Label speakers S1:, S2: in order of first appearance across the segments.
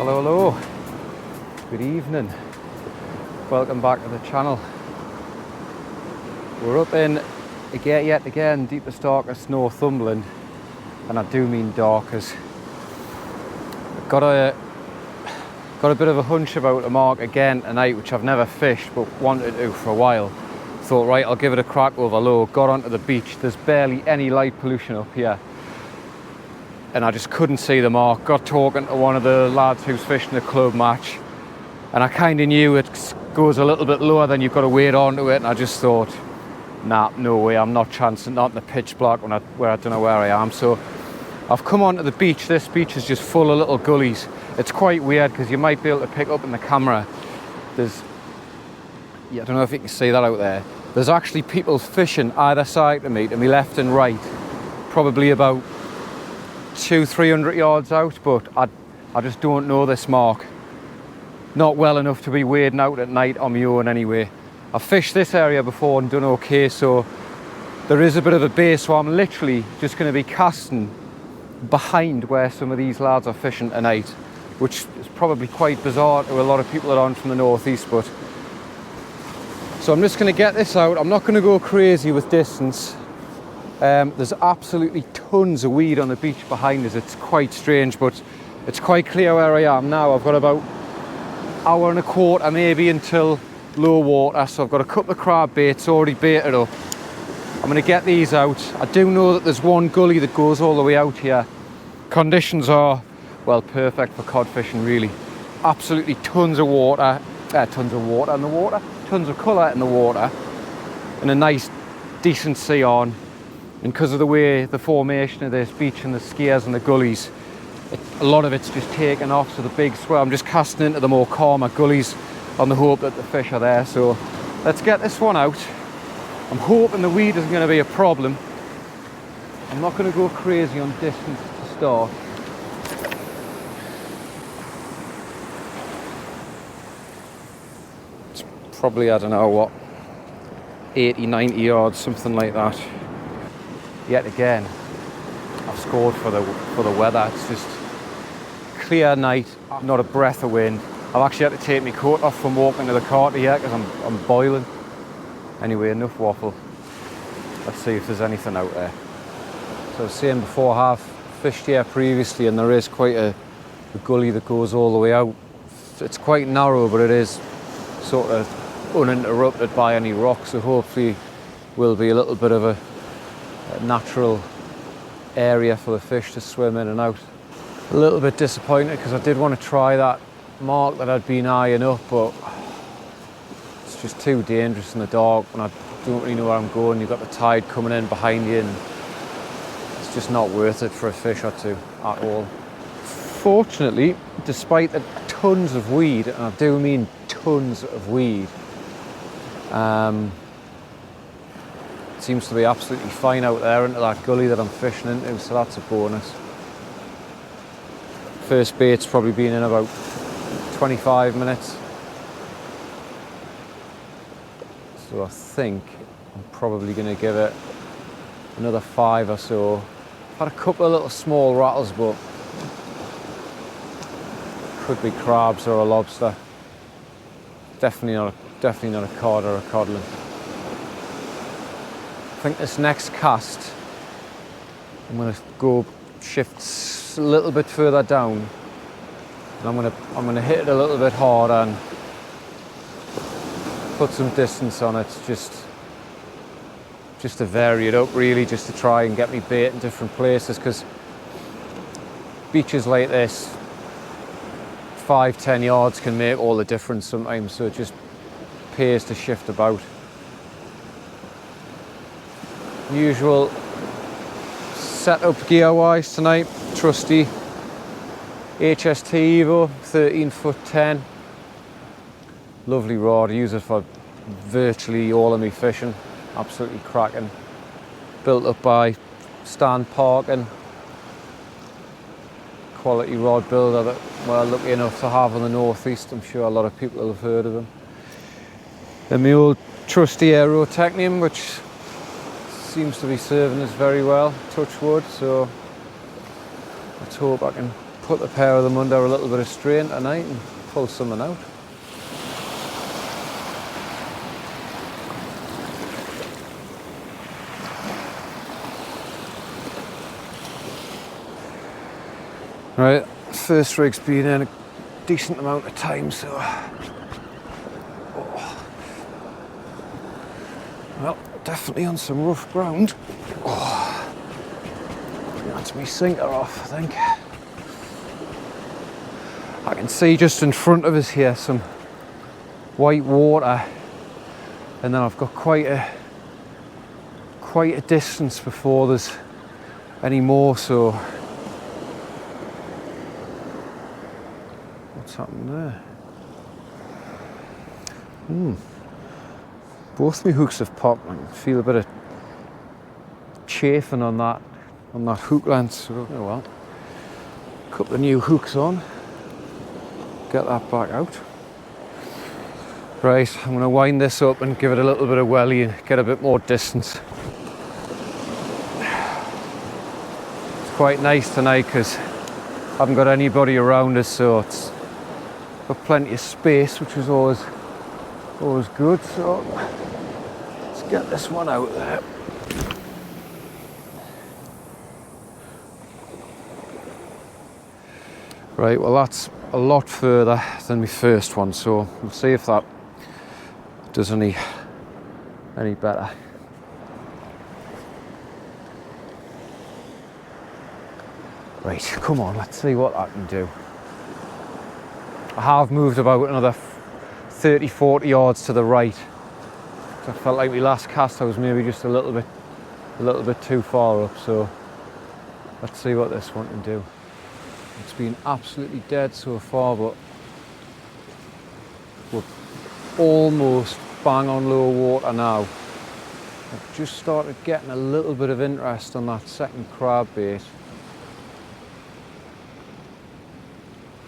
S1: Hello, hello. Good evening. Welcome back to the channel. We're up in, yet again, deepest, darkest Northumberland. And I do mean darkest. I've got a bit of a hunch about a mark again tonight, which I've never fished, but wanted to for a while. Thought, right, I'll give it a crack over low. Got onto the beach. There's barely any light pollution up here. And I just couldn't see the mark. Got talking to one of the lads who's fishing a club match, and I kind of knew it goes a little bit lower than you've got to wade onto it, and I just thought, nah, no way, I'm not chancing, not in the pitch black where I don't know where I am. So I've come onto the beach. This beach is just full of little gullies. It's quite weird because you might be able to pick up in the camera. I don't know if you can see that out there. There's actually people fishing either side of me, to me left and right, probably about 200-300 yards out, but I just don't know this mark. Not well enough to be wading out at night on my own anyway. I've fished this area before and done okay, so there is a bit of a base, so I'm literally just going to be casting behind where some of these lads are fishing tonight, which is probably quite bizarre to a lot of people that aren't from the northeast, but so I'm just going to get this out. I'm not going to go crazy with distance. There's absolutely tons of weed on the beach behind us. It's quite strange, but it's quite clear where I am now. I've got about an hour and a quarter maybe until low water, so I've got a couple of crab baits already baited up. I'm going to get these out. I do know that there's one gully that goes all the way out here. Conditions are, well, perfect for cod fishing really. Absolutely tons of water in the water, tons of colour in the water, and a nice decent sea on. And because of the way the formation of this beach and the skiers and the gullies, a lot of it's just taken off, so the big swell, I'm just casting into the more calmer gullies on the hope that the fish are there. So let's get this one out. I'm hoping the weed isn't going to be a problem. I'm not going to go crazy on distance to start. It's probably, I don't know what, 80-90 yards, something like that. Yet again, I've scored for the weather. It's just clear night, not a breath of wind. I've actually had to take my coat off from walking to the car here because I'm boiling. Anyway, enough waffle. Let's see if there's anything out there. So I was saying before, I've fished here previously, and there is quite a gully that goes all the way out. It's quite narrow, but it is sort of uninterrupted by any rocks, so hopefully will be a little bit of a natural area for the fish to swim in and out. A little bit disappointed because I did want to try that mark that I'd been eyeing up, but it's just too dangerous in the dark when I don't really know where I'm going. You've got the tide coming in behind you, and it's just not worth it for a fish or two at all. Fortunately, despite the tons of weed, and I do mean tons of weed, seems to be absolutely fine out there into that gully that I'm fishing into, so that's a bonus. First bait's probably been in about 25 minutes. So I think I'm probably going to give it another 5 or so. I've had a couple of little small rattles, but could be crabs or a lobster. Definitely not a cod or a codling. I think this next cast, I'm going to go shift a little bit further down, and I'm going to hit it a little bit harder and put some distance on it, just to vary it up really, just to try and get me bait in different places, because beaches like this, 5-10 yards can make all the difference sometimes, so it just pays to shift about. Usual setup gear wise tonight, trusty HST Evo 13'10". Lovely rod, I use it for virtually all of my fishing, absolutely cracking. Built up by Stan Parkin, quality rod builder that we're lucky enough to have in the northeast. I'm sure a lot of people have heard of them. Then my old trusty Aerotechnium, which seems to be serving us very well, touch wood, so let's hope I can put the pair of them under a little bit of strain tonight and pull something out. Right, first rig's been in a decent amount of time, so well, definitely on some rough ground. That's me sinker off, I think. I can see just in front of us here some white water, and then I've got quite a distance before there's any more, so what's happened there? Both my hooks have popped. I can feel a bit of chafing on that hook length, so oh well. Couple of new hooks on. Get that back out. Right, I'm going to wind this up and give it a little bit of welly and get a bit more distance. It's quite nice tonight because I haven't got anybody around us, so it's got plenty of space, which is always good. So let's get this one out there. Right, well that's a lot further than my first one, so we'll see if that does any better. Right, come on, let's see what I can do. I have moved about another 30-40 yards to the right. I felt like my last cast I was maybe just a little bit too far up, so let's see what this one can do. It's been absolutely dead so far, but we're almost bang on low water now. I've just started getting a little bit of interest on that second crab bait.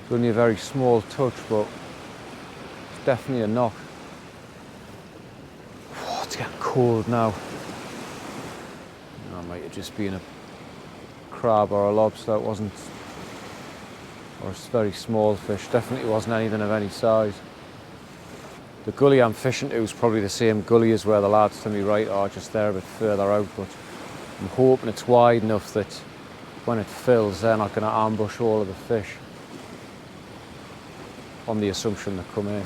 S1: It's only a very small touch, but it's definitely a knock. Oh, it's getting cold now. That might have just been a crab or a lobster. It wasn't, or a very small fish. Definitely wasn't anything of any size. The gully I'm fishing to is probably the same gully as where the lads to me right are, just there a bit further out, but I'm hoping it's wide enough that when it fills they're not going to ambush all of the fish, on the assumption they come in.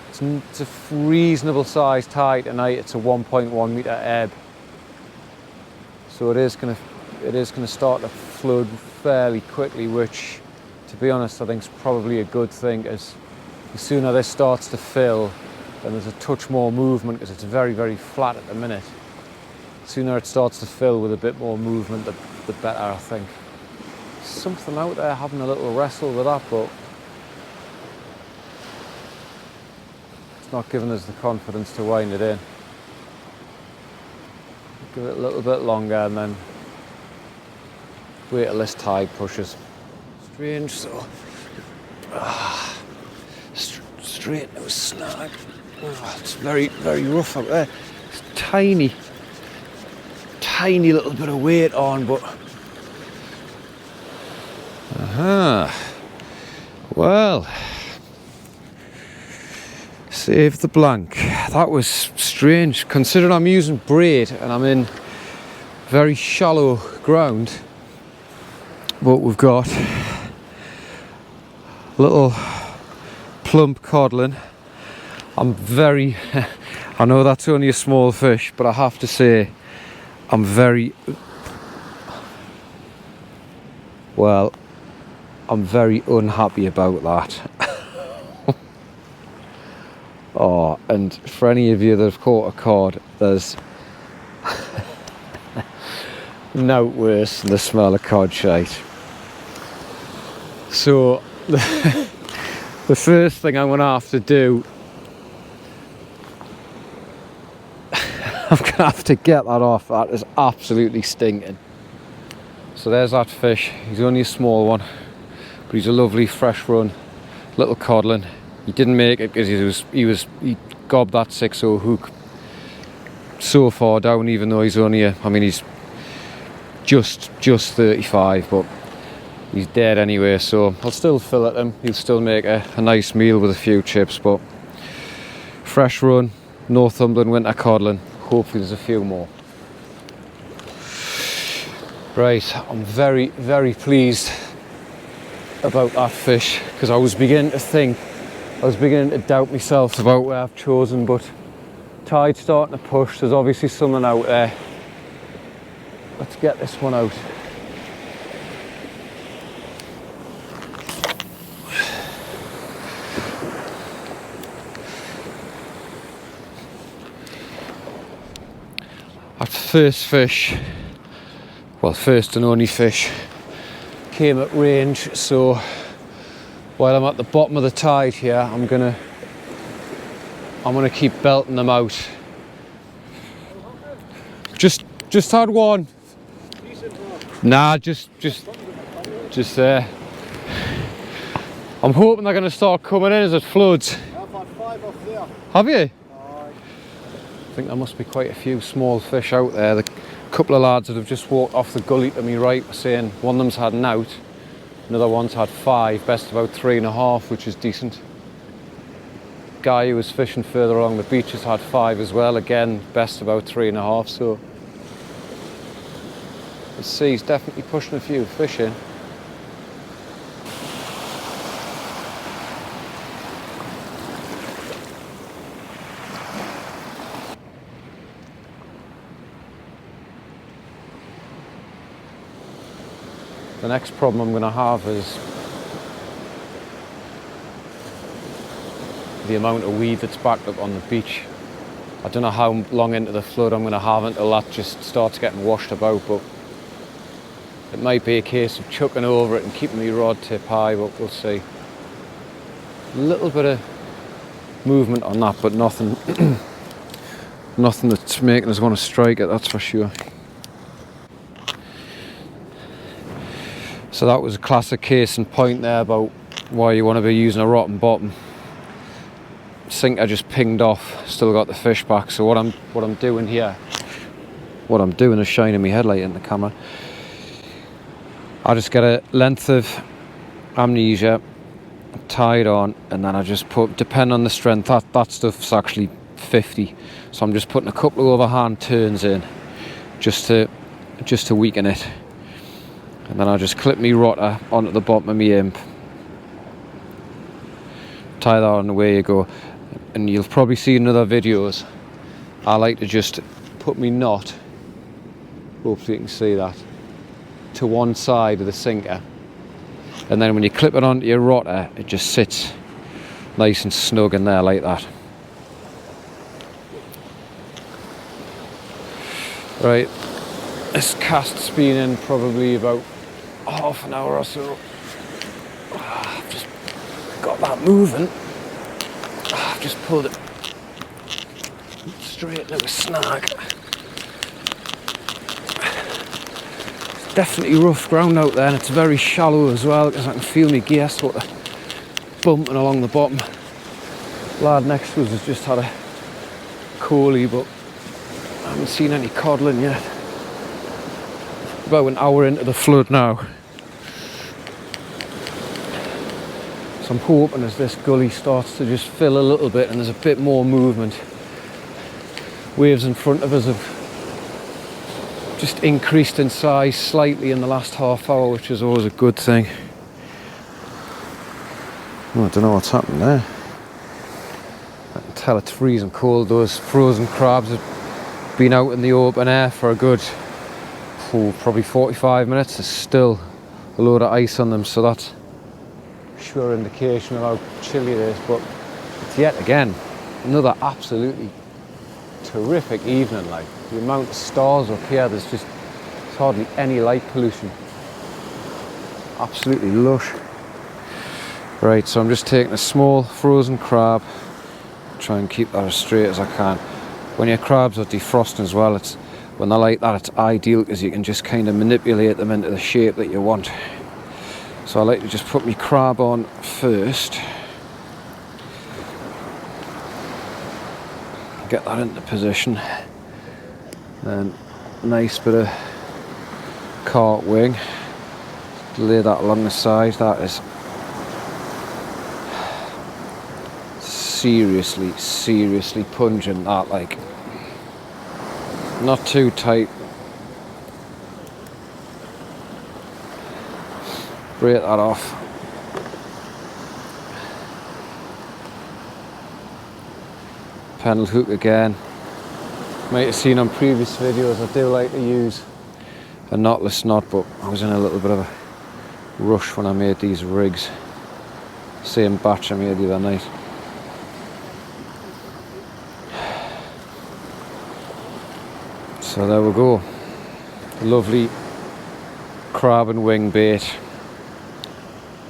S1: It's a reasonable sized tide tonight. It's a 1.1 metre ebb, so it is going to start to flood fairly quickly, which to be honest I think is probably a good thing, as the sooner this starts to fill then there's a touch more movement, because it's very, very flat at the minute. The sooner it starts to fill with a bit more movement, the better, I think. Something out there having a little wrestle with that, but it's not giving us the confidence to wind it in. Give it a little bit longer and then wait till this tide pushes. Strange, so straight into a snag. Oh, it's very, very rough out there. It's tiny little bit of weight on, but well, save the blank. That was strange, considering I'm using braid and I'm in very shallow ground. But we've got little plump codling. I know that's only a small fish, but I have to say I'm very unhappy about that. Oh, and for any of you that have caught a cod, there's no worse than the smell of cod shite. So the first thing I'm going to have to do, I'm going to have to get that off. That is absolutely stinking. So there's that fish. He's only a small one, but he's a lovely fresh run little codling. He didn't make it because he gobbed that 6-0 hook so far down, even though he's only he's just 35, but he's dead anyway, so I'll still fillet him. He'll still make a nice meal with a few chips. But fresh run, Northumberland winter codling. Hopefully there's a few more. Right, I'm very, very pleased about that fish, because I was beginning to doubt myself about where I've chosen, but tide's starting to push. There's obviously something out there. Let's get this one out. That first fish, well, first and only fish, came at range, so while I'm at the bottom of the tide here, I'm gonna keep belting them out. Just had one. Nah, just there. I'm hoping they're gonna start coming in as it floods.
S2: I've had 5 off there.
S1: Have you? I think there must be quite a few small fish out there. The couple of lads that have just walked off the gully to me right were saying one of them's had an out, another one's had 5, best about 3.5, which is decent. Guy who was fishing further along the beach has had 5 as well, again best about 3.5, so let's see, he's definitely pushing a few fish in. The next problem I'm going to have is the amount of weed that's backed up on the beach. I don't know how long into the flood I'm going to have until that just starts getting washed about, but it might be a case of chucking over it and keeping my rod tip high, but we'll see. A little bit of movement on that, but nothing nothing that's making us want to strike it, that's for sure. So that was a classic case in point there about why you want to be using a rotten bottom. Sinker just pinged off, still got the fish back. So what I'm doing here, is shining my headlight in the camera. I just get a length of amnesia, tied on, and then I just put, depending on the strength, that stuff's actually 50. So I'm just putting a couple of overhand turns in, just to weaken it. And then I just clip my rotter onto the bottom of my imp, tie that on, and away you go. And you'll probably see in other videos, I like to just put my knot, hopefully you can see that, to one side of the sinker. And then when you clip it onto your rotter, it just sits nice and snug in there like that. Right, this cast's been in probably about half an hour or so. I've just got that moving. I've just pulled it straight into a snag. It's definitely rough ground out there, and it's very shallow as well, because I can feel my gear sort of bumping along the bottom. Lad next to us has just had a coley, but I haven't seen any codling yet. About an hour into the flood now. So I'm hoping as this gully starts to just fill a little bit and there's a bit more movement. Waves in front of us have just increased in size slightly in the last half hour, which is always a good thing. Oh, I don't know what's happened there. I can tell it's freezing cold. Those frozen crabs have been out in the open air for a good probably 45 minutes. There's still a load of ice on them, so that's sure indication of how chilly it is. But it's yet again another absolutely terrific evening. Like, the amount of stars up here, there's hardly any light pollution. Absolutely lush. Right, so I'm just taking a small frozen crab, try and keep that as straight as I can. When your crabs are defrosting as well, when they're like that, it's ideal because you can just kind of manipulate them into the shape that you want. So I like to just put my crab on first, get that into position, then nice bit of cart wing, Lay that along the side. That is seriously pungent, that, like, not too tight. Break that off. Pendle hook again. Might have seen on previous videos I do like to use a knotless knot, but I was in a little bit of a rush when I made these rigs. Same batch I made the other night. So there we go. Lovely crab and wing bait.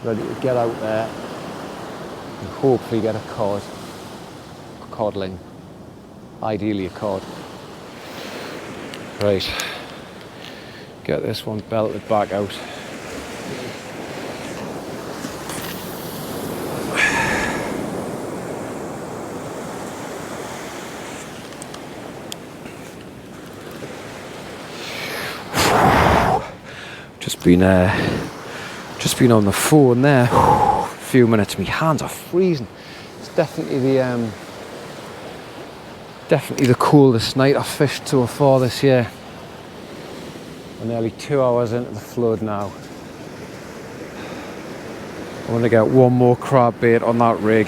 S1: Ready to get out there and hopefully get a cod. Codling. Ideally a cod. Right. Get this one belted back out. Just been on the phone there. A few minutes. My hands are freezing. It's definitely the coolest night I've fished so far this year. We're nearly 2 hours into the flood now. I want to get one more crab bait on that rig.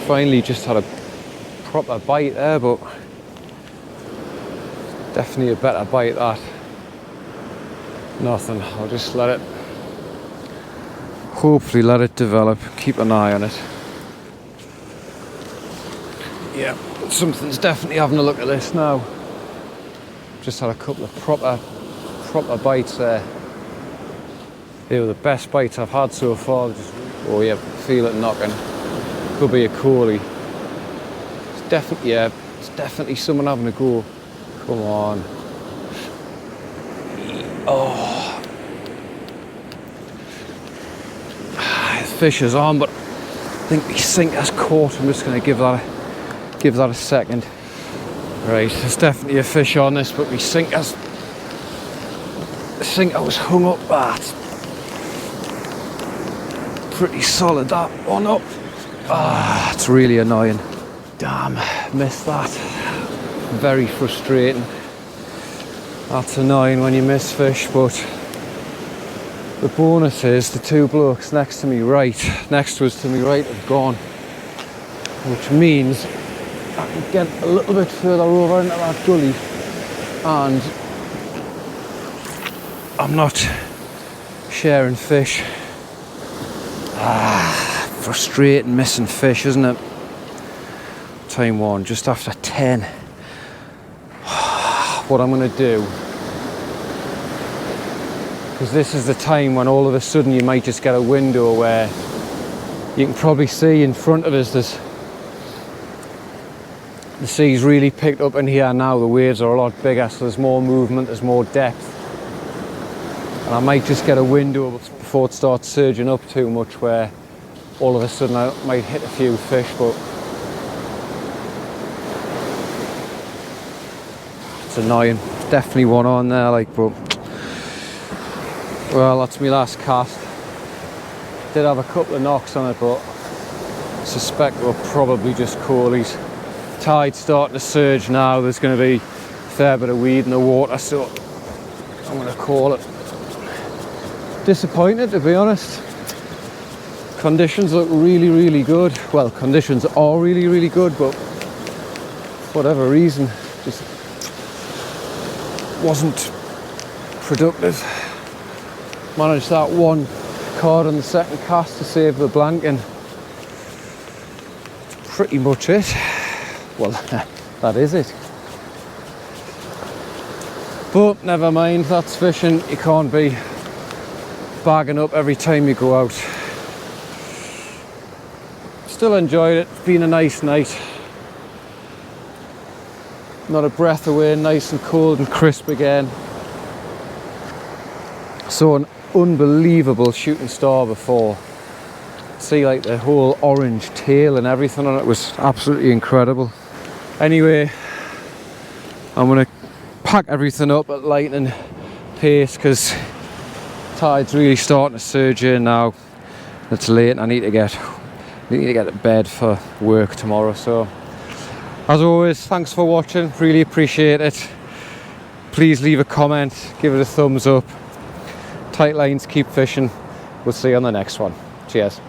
S1: Finally just had a proper bite there, but definitely a better bite that. Nothing. I'll just hopefully let it develop, keep an eye on it. Yeah, something's definitely having a look at this now. Just had a couple of proper bites there. They were the best bites I've had so far. Oh yeah, feel it knocking. Could be a Coley. It's definitely someone having a go. Come on. Oh. The fish is on, but I think the sinker's caught. I'm just going to give that a second. Right, there's definitely a fish on this, but the sinker was hung up. That's pretty solid, that one up. Ah, it's really annoying. Damn, missed that. Very frustrating. That's annoying when you miss fish, but the bonus is the two blokes next to me right have gone, which means I can get a little bit further over into that gully and I'm not sharing fish. Frustrating missing fish, isn't it? Time one, just after 10. What I'm going to do, because this is the time when all of a sudden you might just get a window where you can probably see in front of us the sea's really picked up in here now. The waves are a lot bigger, so there's more movement, there's more depth, and I might just get a window before it starts surging up too much where all of a sudden I might hit a few fish. But it's annoying. There's definitely one on there, like, but well, that's my last cast. Did have a couple of knocks on it, but I suspect we're probably just Coleys. Tide's starting to surge now. There's going to be a fair bit of weed in the water, so I'm going to call it. Disappointed, to be honest. Conditions look really good. Well, conditions are really good, but for whatever reason, just wasn't productive. Managed that one card on the second cast to save the blanking. That's pretty much it. Well, that is it. But never mind, that's fishing. You can't be bagging up every time you go out. Still enjoyed it. It's been a nice night. Not a breath away, nice and cold and crisp again. Saw an unbelievable shooting star before. See, like, the whole orange tail and everything on it was absolutely incredible. Anyway, I'm gonna pack everything up at lightning, pace because tide's really starting to surge in now. It's late and I need to get to bed for work tomorrow. So as always, thanks for watching, really appreciate it. Please leave a comment, give it a thumbs up. Tight lines, keep fishing. We'll see you on the next one. Cheers.